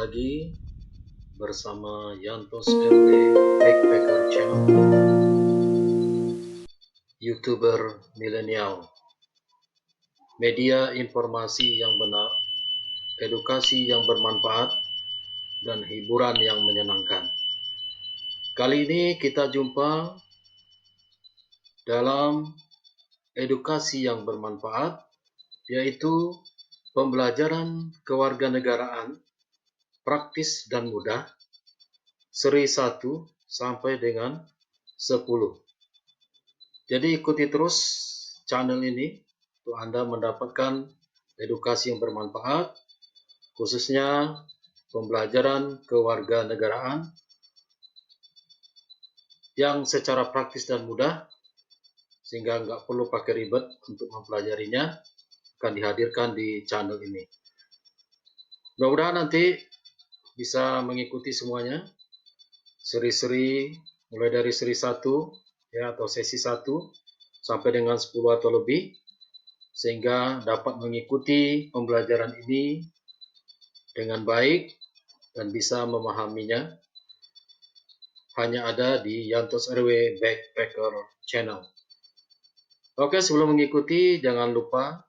lagi bersama Yantos LW Backpacker Channel, YouTuber milenial, media informasi yang benar, edukasi yang bermanfaat, dan hiburan yang menyenangkan. Kali ini kita jumpa dalam edukasi yang bermanfaat, yaitu pembelajaran kewarganegaraan praktis dan mudah, seri 1 sampai dengan 10. Jadi ikuti terus channel ini untuk Anda mendapatkan edukasi yang bermanfaat, khususnya pembelajaran kewarganegaraan yang secara praktis dan mudah, sehingga nggak perlu pakai ribet untuk mempelajarinya, akan dihadirkan di channel ini. Mudah-mudahan nanti bisa mengikuti semuanya, seri-seri mulai dari seri 1 ya, atau sesi 1 sampai dengan 10 atau lebih, sehingga dapat mengikuti pembelajaran ini dengan baik dan bisa memahaminya. Hanya ada di Yantos RW Backpacker Channel. Oke, sebelum mengikuti jangan lupa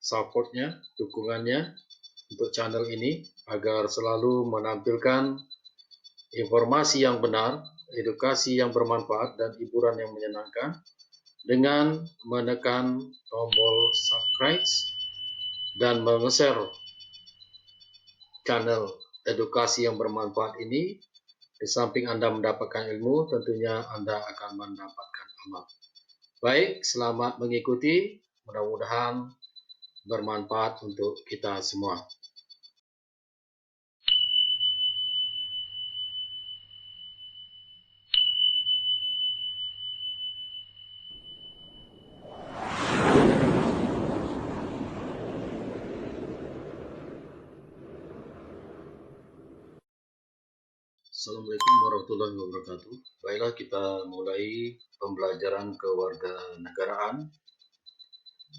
supportnya, dukungannya untuk channel ini agar selalu menampilkan informasi yang benar, edukasi yang bermanfaat, dan hiburan yang menyenangkan dengan menekan tombol subscribe dan meng-share channel edukasi yang bermanfaat ini. Di samping Anda mendapatkan ilmu, tentunya Anda akan mendapatkan amal. Baik, selamat mengikuti. Mudah-mudahan bermanfaat untuk kita semua. Assalamualaikum warahmatullahi wabarakatuh. Baiklah, kita mulai pembelajaran kewarganegaraan.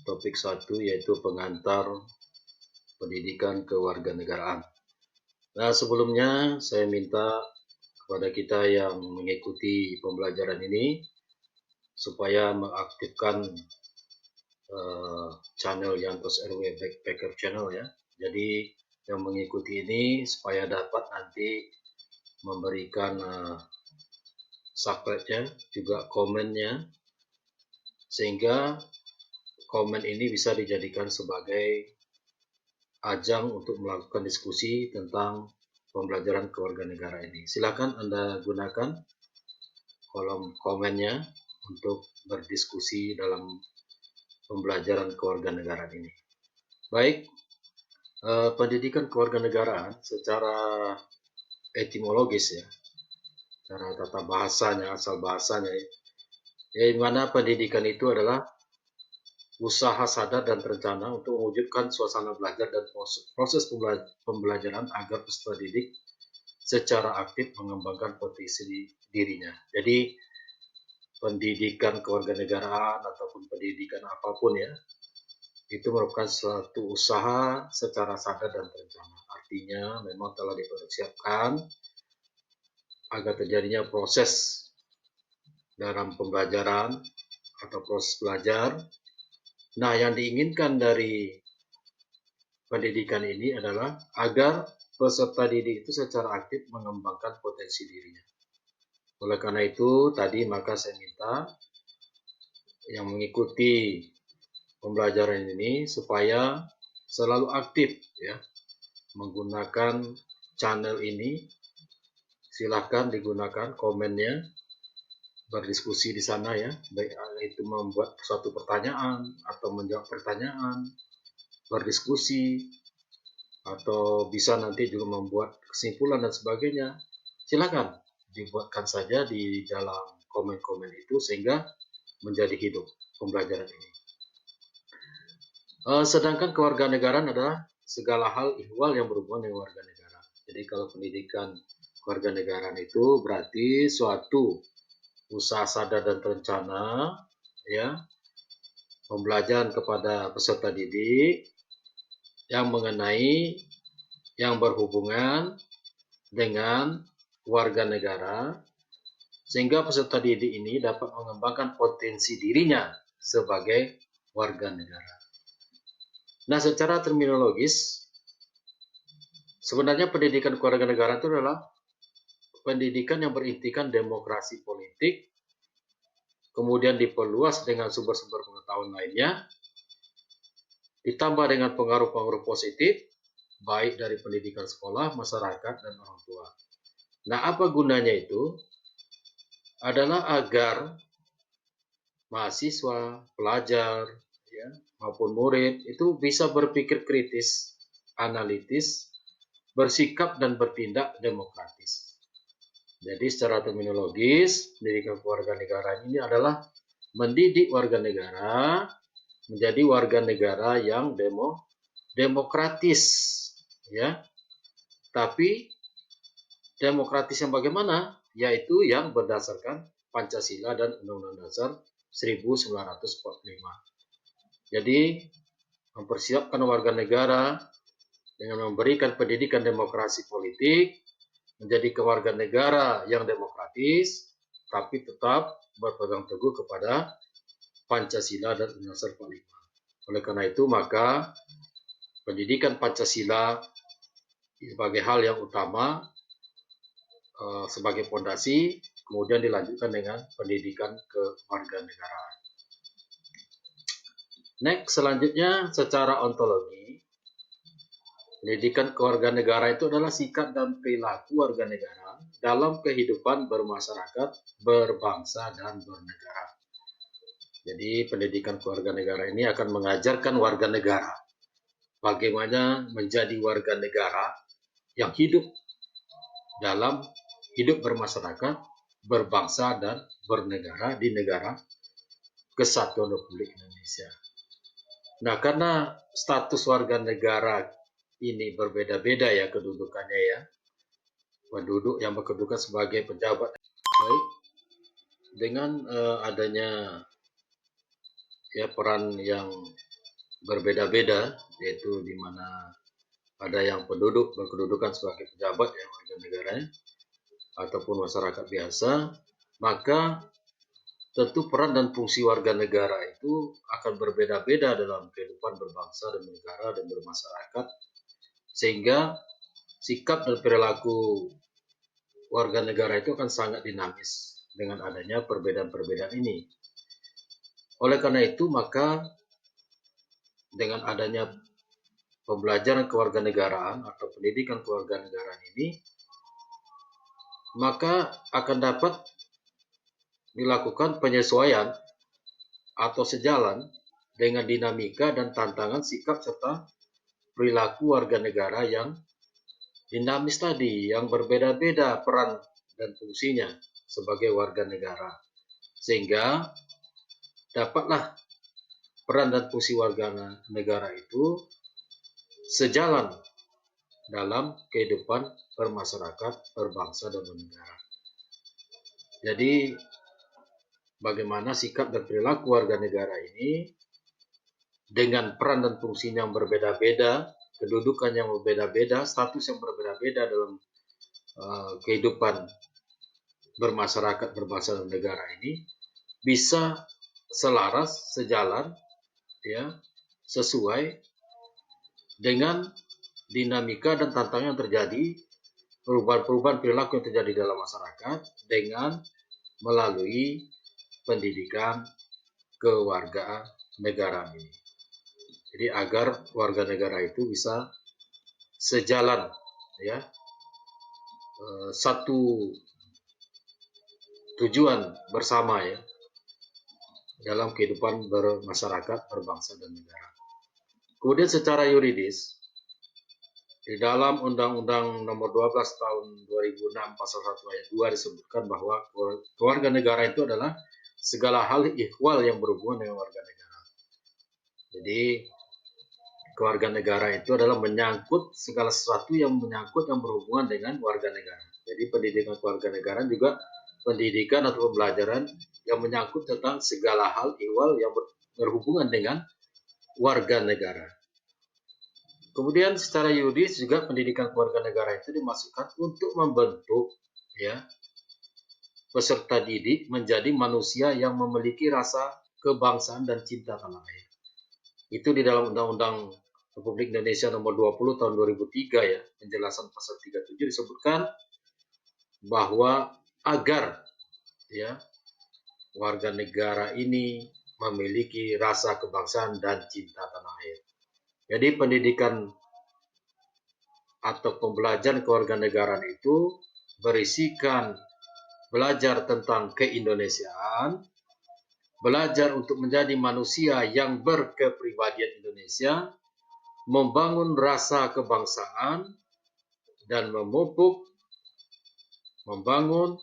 Topik 1 yaitu pengantar pendidikan kewarganegaraan. Nah, sebelumnya saya minta kepada kita yang mengikuti pembelajaran ini supaya mengaktifkan channel Yantos RW Backpacker Channel ya. Jadi yang mengikuti ini supaya dapat nanti memberikan subscribe-nya, juga komennya, sehingga komen ini bisa dijadikan sebagai ajang untuk melakukan diskusi tentang pembelajaran kewarganegaraan ini. Silakan Anda gunakan kolom komennya untuk berdiskusi dalam pembelajaran kewarganegaraan ini. Baik, pendidikan kewarganegaraan secara etimologis ya, cara tata bahasanya, asal bahasanya ya, di mana pendidikan itu adalah usaha sadar dan terencana untuk mewujudkan suasana belajar dan proses pembelajaran agar peserta didik secara aktif mengembangkan potensi dirinya. Jadi pendidikan kewarganegaraan ataupun pendidikan apapun ya, itu merupakan suatu usaha secara sadar dan terencana. Artinya memang telah dipersiapkan agar terjadinya proses dalam pembelajaran atau proses belajar. Nah, yang diinginkan dari pendidikan ini adalah agar peserta didik itu secara aktif mengembangkan potensi dirinya. Oleh karena itu, tadi maka saya minta yang mengikuti pembelajaran ini supaya selalu aktif ya, menggunakan channel ini. Silahkan digunakan komennya, berdiskusi di sana ya, baik itu membuat suatu pertanyaan atau menjawab pertanyaan, berdiskusi, atau bisa nanti juga membuat kesimpulan dan sebagainya. Silakan dibuatkan saja di dalam komen-komen itu sehingga menjadi hidup pembelajaran ini. Sedangkan kewarganegaraan adalah segala hal ihwal yang berhubungan dengan warga negara. Jadi kalau pendidikan kewarganegaraan itu berarti suatu usaha sadar dan terencana ya, pembelajaran kepada peserta didik yang mengenai yang berhubungan dengan warga negara, sehingga peserta didik ini dapat mengembangkan potensi dirinya sebagai warga negara. Nah, secara terminologis, sebenarnya pendidikan kewarganegaraan itu adalah pendidikan yang berintikan demokrasi politik, kemudian diperluas dengan sumber-sumber pengetahuan lainnya, ditambah dengan pengaruh-pengaruh positif, baik dari pendidikan sekolah, masyarakat, dan orang tua. Nah, apa gunanya itu? Adalah agar mahasiswa, pelajar, ya, maupun murid itu bisa berpikir kritis, analitis, bersikap dan bertindak demokratis. Jadi secara terminologis, pendidikan kewarganegaraan ini adalah mendidik warga negara menjadi warga negara yang demokratis, ya. Tapi demokratis yang bagaimana? Yaitu yang berdasarkan Pancasila dan Undang-Undang Dasar 1945. Jadi mempersiapkan warga negara dengan memberikan pendidikan demokrasi politik menjadi kewarga negara yang demokratis, tapi tetap berpegang teguh kepada Pancasila dan Undang-Undang Dasar 45. Oleh karena itu, maka pendidikan Pancasila sebagai hal yang utama, sebagai fondasi, kemudian dilanjutkan dengan pendidikan kewarganegaraan. Next, selanjutnya secara ontologi, pendidikan kewarganegaraan itu adalah sikap dan perilaku warga negara dalam kehidupan bermasyarakat, berbangsa, dan bernegara. Jadi pendidikan kewarganegaraan ini akan mengajarkan warga negara bagaimana menjadi warga negara yang hidup dalam hidup bermasyarakat, berbangsa, dan bernegara di negara Kesatuan Republik Indonesia. Nah, karena status warga negara ini berbeda-beda ya kedudukannya ya. Penduduk yang berkedudukan sebagai pejabat. Baik, dengan adanya ya peran yang berbeda-beda, yaitu di mana ada yang penduduk berkedudukan sebagai pejabat ya warga negaranya ataupun masyarakat biasa, maka tentu peran dan fungsi warga negara itu akan berbeda-beda dalam kehidupan berbangsa dan negara dan bermasyarakat, sehingga sikap dan perilaku warga negara itu akan sangat dinamis dengan adanya perbedaan-perbedaan ini. Oleh karena itu, maka dengan adanya pembelajaran kewarganegaraan atau pendidikan kewarganegaraan ini, maka akan dapat dilakukan penyesuaian atau sejalan dengan dinamika dan tantangan sikap serta perilaku warga negara yang dinamis tadi, yang berbeda-beda peran dan fungsinya sebagai warga negara. Sehingga dapatlah peran dan fungsi warga negara itu sejalan dalam kehidupan bermasyarakat, berbangsa, dan bernegara. Jadi, bagaimana sikap dan perilaku warga negara ini dengan peran dan fungsinya yang berbeda-beda, kedudukan yang berbeda-beda, status yang berbeda-beda dalam kehidupan bermasyarakat, berbangsa, dan negara ini bisa selaras, sejalan, ya, sesuai dengan dinamika dan tantangan yang terjadi, perubahan-perubahan perilaku yang terjadi dalam masyarakat dengan melalui pendidikan kewarganegaraan ini. Jadi agar warga negara itu bisa sejalan, ya, satu tujuan bersama ya dalam kehidupan bermasyarakat, berbangsa, dan negara. Kemudian secara yuridis, di dalam Undang-Undang Nomor 12 Tahun 2006 Pasal 1 Ayat 2 disebutkan bahwa keluarga negara itu adalah segala hal ihwal yang berhubungan dengan warga negara. Jadi keluarga negara itu adalah menyangkut segala sesuatu yang menyangkut yang berhubungan dengan warga negara. Jadi pendidikan keluarga negara juga pendidikan atau pembelajaran yang menyangkut tentang segala hal ihwal yang berhubungan dengan warga negara. Kemudian secara yuridis juga pendidikan kewarganegaraan itu dimaksudkan untuk membentuk ya peserta didik menjadi manusia yang memiliki rasa kebangsaan dan cinta tanah air. Itu di dalam Undang-Undang Republik Indonesia Nomor 20 Tahun 2003 ya, penjelasan pasal 37 disebutkan bahwa agar ya warga negara ini memiliki rasa kebangsaan dan cinta tanah air. Jadi pendidikan atau pembelajaran kewarganegaraan itu berisikan belajar tentang keindonesiaan, belajar untuk menjadi manusia yang berkepribadian Indonesia, membangun rasa kebangsaan, dan membangun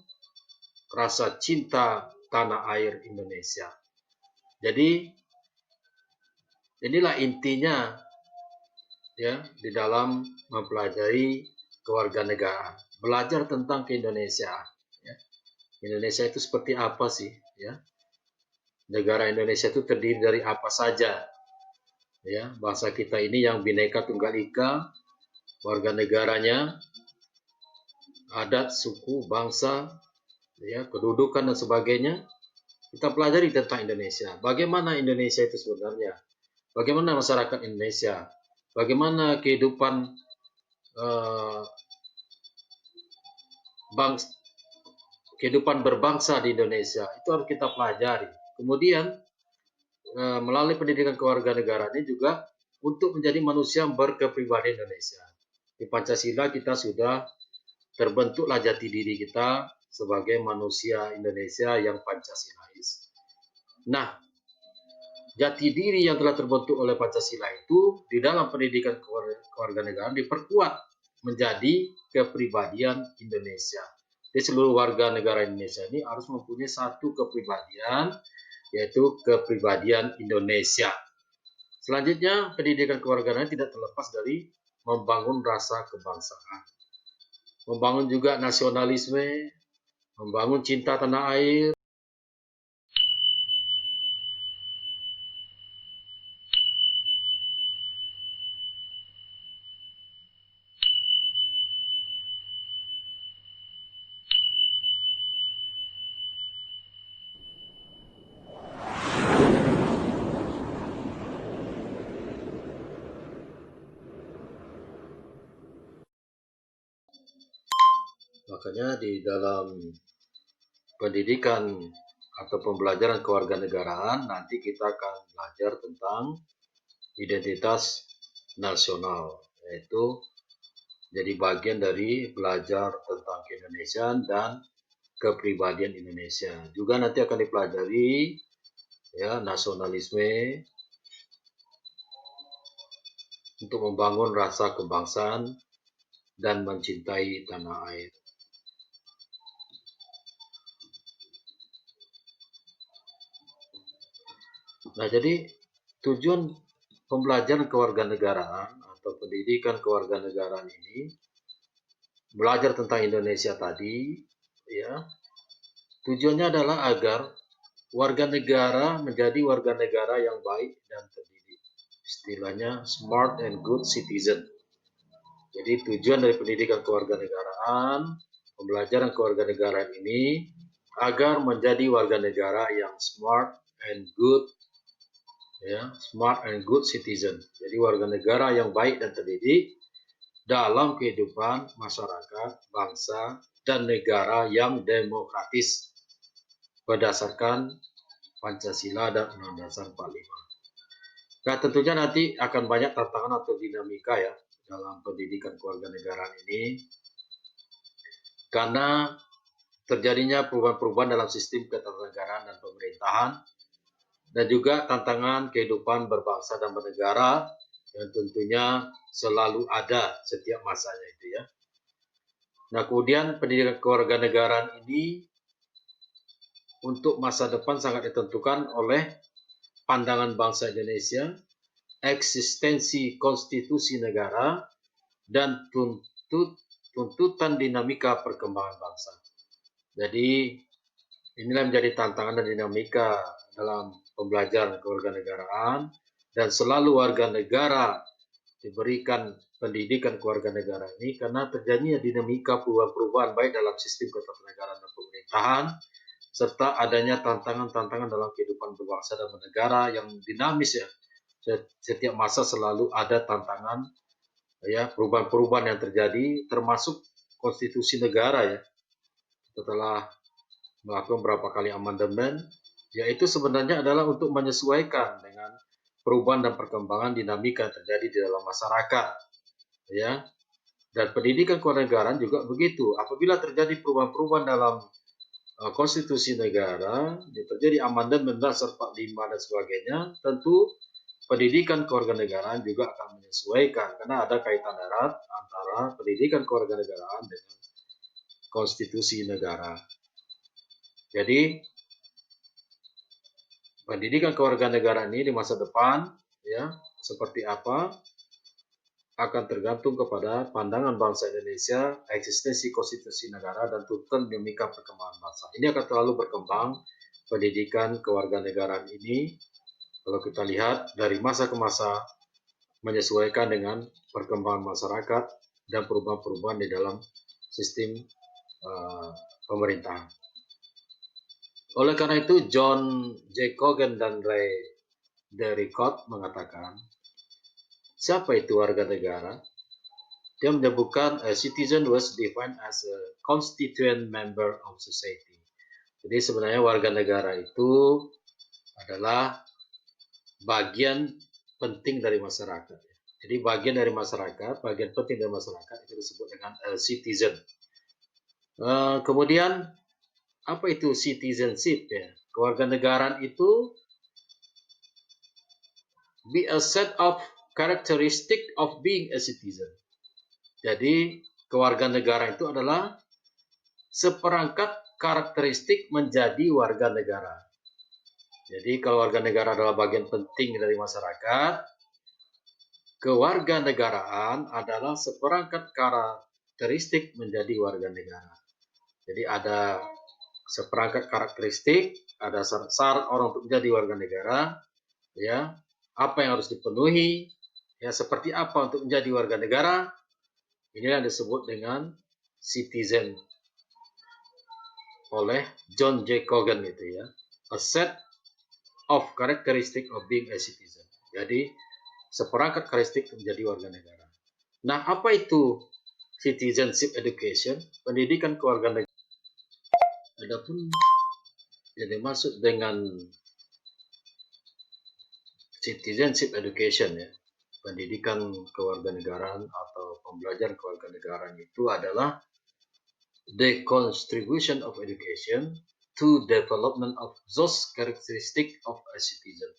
rasa cinta tanah air Indonesia. Jadi inilah intinya ya di dalam mempelajari kewarganegaraan, belajar tentang keindonesiaan. Ya. Indonesia itu seperti apa sih? Ya, negara Indonesia itu terdiri dari apa saja? Ya, bangsa kita ini yang Bhinneka Tunggal Ika, warga negaranya, adat, suku, bangsa, ya, kedudukan dan sebagainya. Kita pelajari tentang Indonesia. Bagaimana Indonesia itu sebenarnya? Bagaimana masyarakat Indonesia? Bagaimana kehidupan kehidupan berbangsa di Indonesia? Itu harus kita pelajari. Kemudian melalui pendidikan kewarganegaraan ini juga untuk menjadi manusia yang berkepribadian Indonesia. Di Pancasila kita sudah terbentuklah jati diri kita sebagai manusia Indonesia yang Pancasilais. Nah, jati diri yang telah terbentuk oleh Pancasila itu di dalam pendidikan kewarganegaraan diperkuat menjadi kepribadian Indonesia. Jadi seluruh warga negara Indonesia ini harus mempunyai satu kepribadian, yaitu kepribadian Indonesia. Selanjutnya, pendidikan kewarganegaraan tidak terlepas dari membangun rasa kebangsaan. Membangun juga nasionalisme, membangun cinta tanah air. Makanya di dalam pendidikan atau pembelajaran kewarganegaraan nanti kita akan belajar tentang identitas nasional, yaitu jadi bagian dari belajar tentang keindonesiaan dan kepribadian Indonesia. Juga nanti akan dipelajari ya nasionalisme untuk membangun rasa kebangsaan dan mencintai tanah air. Nah, jadi tujuan pembelajaran kewarganegaraan atau pendidikan kewarganegaraan ini belajar tentang Indonesia tadi, ya, tujuannya adalah agar warga negara menjadi warga negara yang baik dan terdidik. Istilahnya smart and good citizen. Jadi tujuan dari pendidikan kewarganegaraan, pembelajaran kewarganegaraan ini agar menjadi warga negara yang smart and good, ya, smart and good citizen. Jadi warga negara yang baik dan terdidik dalam kehidupan masyarakat, bangsa, dan negara yang demokratis berdasarkan Pancasila dan Undang-Undang Dasar 45. Nah, tentunya nanti akan banyak tantangan atau dinamika ya dalam pendidikan kewarganegaraan ini karena terjadinya perubahan-perubahan dalam sistem ketatanegaraan dan pemerintahan dan juga tantangan kehidupan berbangsa dan bernegara yang tentunya selalu ada setiap masanya itu ya. Nah, kemudian pendidikan kewarganegaraan ini untuk masa depan sangat ditentukan oleh pandangan bangsa Indonesia, eksistensi konstitusi negara, dan tuntutan dinamika perkembangan bangsa. Jadi inilah menjadi tantangan dan dinamika dalam pembelajaran kewarganegaraan dan selalu warga negara diberikan pendidikan kewarganegaraan ini karena terjadinya dinamika perubahan-perubahan baik dalam sistem ketatanegaraan dan pemerintahan, serta adanya tantangan-tantangan dalam kehidupan berbangsa dan bernegara yang dinamis ya. Setiap masa selalu ada tantangan ya, perubahan-perubahan yang terjadi, termasuk konstitusi negara ya. Setelah melakukan beberapa kali amandemen, yaitu sebenarnya adalah untuk menyesuaikan dengan perubahan dan perkembangan dinamika yang terjadi di dalam masyarakat ya. Dan pendidikan kewarganegaraan juga begitu. Apabila terjadi perubahan-perubahan dalam konstitusi negara, terjadi amandemen dasar 45 dan sebagainya, tentu pendidikan kewarganegaraan juga akan menyesuaikan karena ada kaitan erat antara pendidikan kewarganegaraan dengan konstitusi negara. Jadi pendidikan kewarganegaraan ini di masa depan ya seperti apa akan tergantung kepada pandangan bangsa Indonesia, eksistensi konstitusi negara, dan tuntutan dinamika perkembangan bangsa. Ini akan terlalu berkembang pendidikan kewarganegaraan ini kalau kita lihat dari masa ke masa menyesuaikan dengan perkembangan masyarakat dan perubahan-perubahan di dalam sistem pemerintahan. Oleh karena itu, John J. Cogan dan Ray Derricott mengatakan, siapa itu warga negara? Dia menyebutkan a citizen was defined as a constituent member of society. Jadi sebenarnya warga negara itu adalah bagian penting dari masyarakat. Jadi bagian dari masyarakat, bagian penting dari masyarakat itu disebut dengan citizen. Kemudian apa itu citizenship ya? Kewarganegaraan itu be a set of characteristic of being a citizen. Jadi kewarganegaraan itu adalah seperangkat karakteristik menjadi warga negara. Jadi kalau warga negara adalah bagian penting dari masyarakat, kewarganegaraan adalah seperangkat karakteristik menjadi warga negara. Jadi ada seperangkat karakteristik, ada syarat orang untuk menjadi warga negara, ya, apa yang harus dipenuhi, ya, seperti apa untuk menjadi warga negara, ini yang disebut dengan citizen oleh John J. Cogan itu ya, a set of characteristic of being a citizen. Jadi seperangkat karakteristik menjadi warga negara. Nah, apa itu citizenship education? Pendidikan kewarganegaraan. Adapun yang dimaksud dengan citizenship education ya, pendidikan kewarganegaraan atau pembelajaran kewarganegaraan itu adalah the contribution of education to development of those characteristic of a citizen.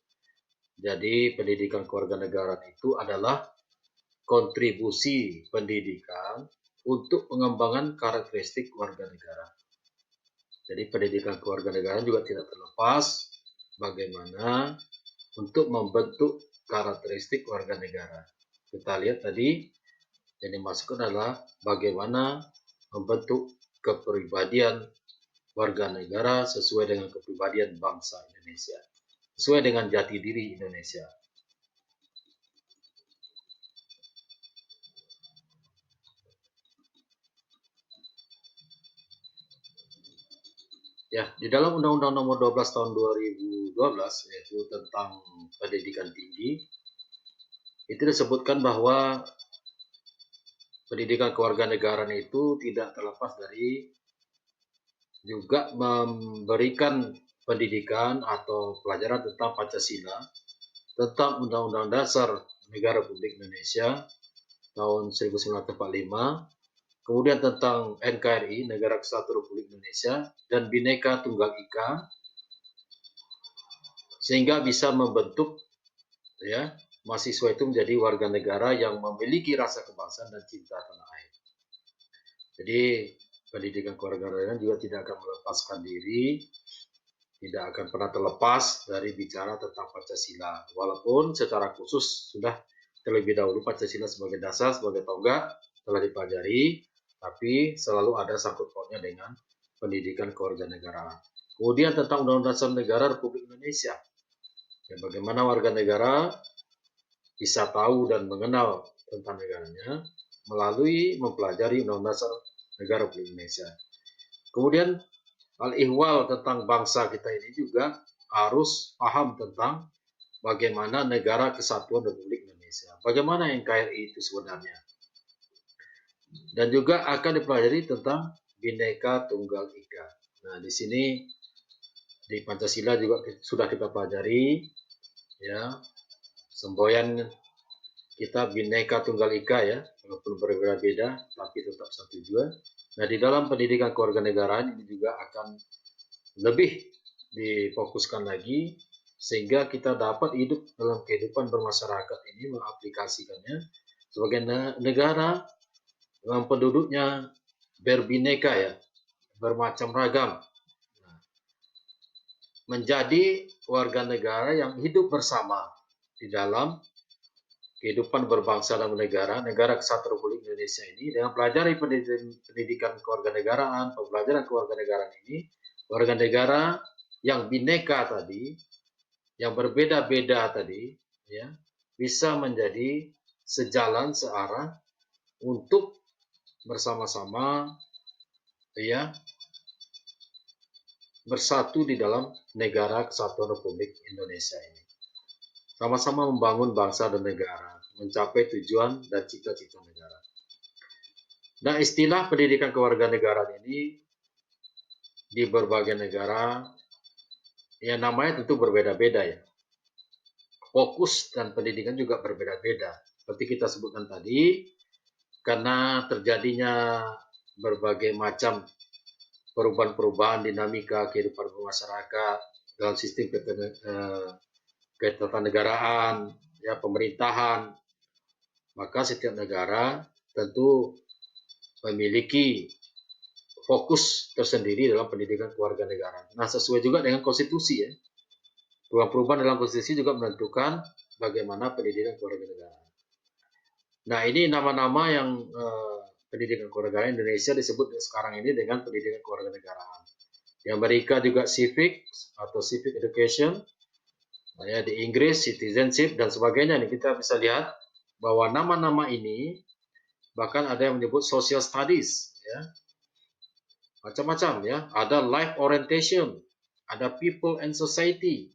Jadi pendidikan kewarganegaraan itu adalah kontribusi pendidikan untuk pengembangan karakteristik warga negara. Jadi pendidikan kewarganegaraan juga tidak terlepas bagaimana untuk membentuk karakteristik warga negara. Kita lihat tadi yang dimasukkan adalah bagaimana membentuk kepribadian warga negara sesuai dengan kepribadian bangsa Indonesia, sesuai dengan jati diri Indonesia. Ya, di dalam Undang-Undang Nomor 12 Tahun 2012 yaitu tentang pendidikan tinggi, itu disebutkan bahwa pendidikan kewarganegaraan itu tidak terlepas dari juga memberikan pendidikan atau pelajaran tentang Pancasila, tentang Undang-Undang Dasar Negara Republik Indonesia tahun 1945, kemudian tentang NKRI, Negara Kesatuan Republik Indonesia, dan Bhinneka Tunggal Ika, sehingga bisa membentuk ya mahasiswa itu menjadi warga negara yang memiliki rasa kebangsaan dan cinta tanah air. Jadi pendidikan kewarganegaraan juga tidak akan melepaskan diri, tidak akan pernah terlepas dari bicara tentang Pancasila. Walaupun secara khusus sudah terlebih dahulu Pancasila sebagai dasar, sebagai tonggak telah dipelajari, tapi selalu ada sangkut pautnya dengan pendidikan kewarganegaraan. Kemudian tentang Undang-Undang Dasar Negara Republik Indonesia. Ya, bagaimana warga negara bisa tahu dan mengenal tentang negaranya melalui mempelajari Undang-Undang Dasar Negara Republik Indonesia. Kemudian al-ihwal tentang bangsa kita ini juga harus paham tentang bagaimana negara kesatuan Republik Indonesia. Bagaimana NKRI itu sebenarnya. Dan juga akan dipelajari tentang Bhinneka Tunggal Ika. Nah, di sini di Pancasila juga sudah kita pelajari, ya, semboyan kita Bhinneka Tunggal Ika, ya, walaupun berbeda-beda tapi tetap satu juga. Nah, di dalam pendidikan kewarganegaraan ini juga akan lebih difokuskan lagi sehingga kita dapat hidup dalam kehidupan bermasyarakat ini mengaplikasikannya sebagai negara yang penduduknya berbineka, ya, bermacam ragam. Menjadi warga negara yang hidup bersama di dalam kehidupan berbangsa dan bernegara, negara kesatuan Republik Indonesia ini dengan pelajari pendidikan kewarganegaraan, pembelajaran kewarganegaraan ini, warga negara yang bineka tadi, yang berbeda-beda tadi, ya, bisa menjadi sejalan searah untuk bersama-sama, ya, bersatu di dalam negara kesatuan Republik Indonesia ini. Sama-sama membangun bangsa dan negara, mencapai tujuan dan cita-cita negara. Nah, istilah pendidikan kewarganegaraan ini di berbagai negara, ya, namanya tentu berbeda-beda, ya. Fokus dan pendidikan juga berbeda-beda. Seperti kita sebutkan tadi, karena terjadinya berbagai macam perubahan-perubahan dinamika kehidupan bermasyarakat dalam sistem ketatanegaraan, ya, pemerintahan, maka setiap negara tentu memiliki fokus tersendiri dalam pendidikan kewarganegaraan. Nah, sesuai juga dengan konstitusi, ya. Perubahan-perubahan dalam konstitusi juga menentukan bagaimana pendidikan kewarganegaraan. Nah, ini nama-nama yang pendidikan kewarganegaraan Indonesia disebut sekarang ini dengan pendidikan kewarganegaraan. Di Amerika juga civic atau civic education, ya, di Inggris citizenship dan sebagainya. Nih kita bisa lihat bahwa nama-nama ini bahkan ada yang menyebut social studies, ya, macam-macam, ya. Ada life orientation, ada people and society.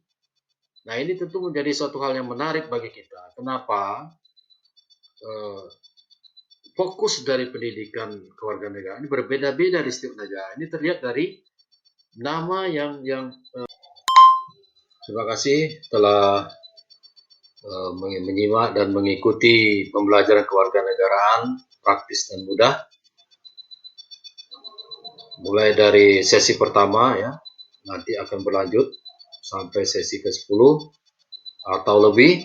Nah, ini tentu menjadi suatu hal yang menarik bagi kita. Kenapa? Fokus dari pendidikan kewarganegaraan ini berbeda-beda di setiap negara. Ini terlihat dari nama yang terima kasih telah menyimak dan mengikuti pembelajaran kewarganegaraan praktis dan mudah. Mulai dari sesi pertama, ya, nanti akan berlanjut sampai sesi ke-10 atau lebih.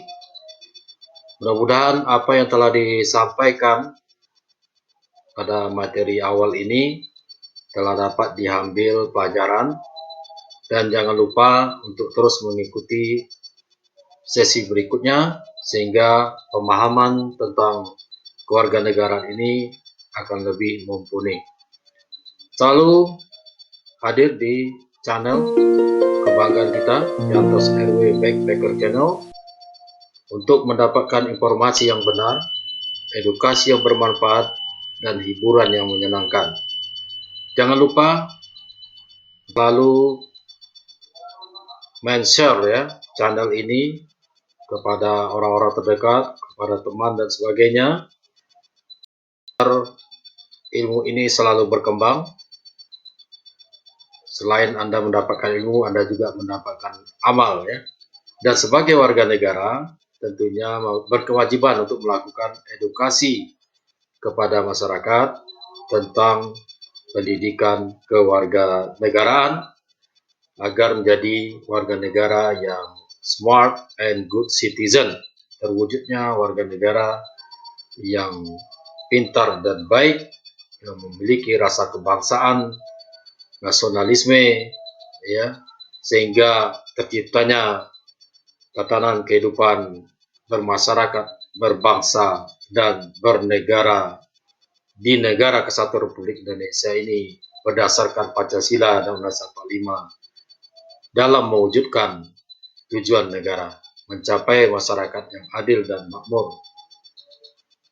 Mudah-mudahan apa yang telah disampaikan pada materi awal ini telah dapat diambil pelajaran, dan jangan lupa untuk terus mengikuti sesi berikutnya sehingga pemahaman tentang kewarganegaraan ini akan lebih mumpuni. Selalu hadir di channel kebanggaan kita, Yantos RW Backpacker Channel, untuk mendapatkan informasi yang benar, edukasi yang bermanfaat, dan hiburan yang menyenangkan. Jangan lupa selalu share, ya, channel ini kepada orang-orang terdekat, kepada teman dan sebagainya, agar ilmu ini selalu berkembang. Selain Anda mendapatkan ilmu, Anda juga mendapatkan amal, ya. Dan sebagai warga negara, tentunya berkewajiban untuk melakukan edukasi kepada masyarakat tentang pendidikan kewarganegaraan agar menjadi warga negara yang smart and good citizen, terwujudnya warga negara yang pintar dan baik, yang memiliki rasa kebangsaan, nasionalisme, ya, sehingga terciptanya tatanan kehidupan bermasyarakat, berbangsa, dan bernegara di negara kesatuan Republik Indonesia ini berdasarkan Pancasila dan Undang-Undang 45 dalam mewujudkan tujuan negara, mencapai masyarakat yang adil dan makmur.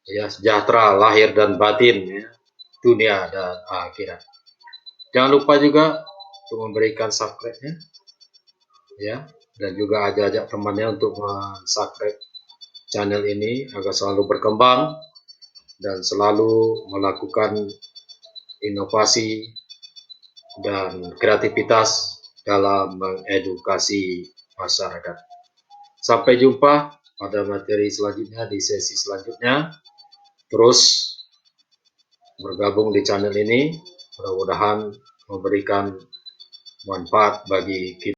ya, sejahtera lahir dan batin, ya, dunia dan akhirat. Jangan lupa juga untuk memberikan subscribe-nya, ya, dan juga ajak-ajak temannya untuk subscribe channel ini agar selalu berkembang dan selalu melakukan inovasi dan kreativitas dalam mengedukasi masyarakat. Sampai jumpa pada materi selanjutnya di sesi selanjutnya. Terus bergabung di channel ini, mudah-mudahan memberikan manfaat bagi kita.